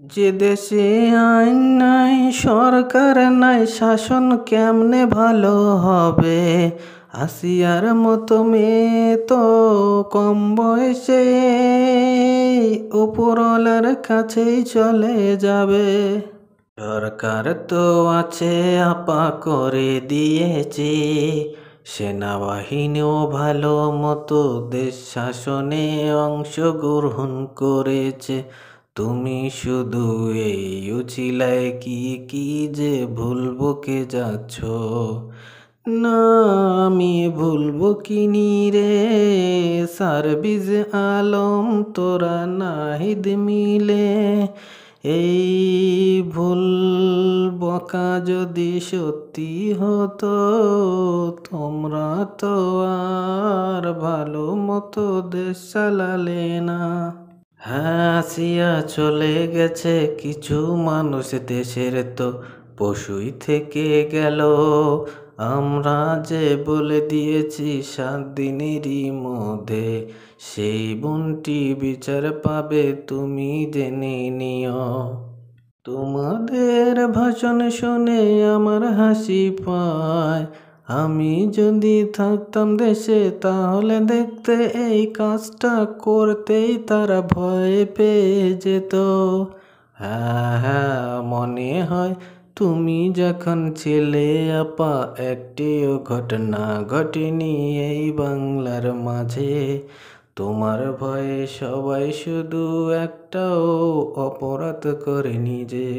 যে দেশে আইন নাই, সরকার নাই, শাসন কেমনে ভালো হবে? আসিয়ার মতো মেয়ে তো কম বয়সে উপরওয়ালার কাছেই চলে যাবে। সরকার তো আছে, আপা করে দিয়েছে, সেনাবাহিনীও ভালো মতো দেশ শাসনে অংশগ্রহণ করেছে। তুমি শুধু এই উচিলায় কি কি যে ভুলবো কে যাচ্ছ? না, আমি ভুলবো কিনি রে, সার্ভিস আলম তোরা নাহিদ মিলে। এই ভুল বকা যদি সত্যি হতো, তোমরা তো আর ভালো মতো দেশ চালালে না। হাসিয়া চলে গেছে, কিছু মানুষ দেশের তো পশুই থেকে গেল। আমরা যে বলে দিয়েছি 7 দিনেরই মধ্যে সেই বোনটি বিচার পাবে, তুমি জেনে নিও। তোমাদের ভাষণ শুনে আমার হাসি পায়। আমি যদি থাকতাম দেশে তাহলে দেখতে এই কাজটা করতেই তারা ভয় পেয়ে যেত। হ্যাঁ হ্যাঁ, মনে হয় তুমি যখন ছিলে আপা, একটিও ঘটনা ঘটেনি এই বাংলার মাঝে। তোমার ভয়ে সবাই শুধু একটাও অপরাধ করেনি যে।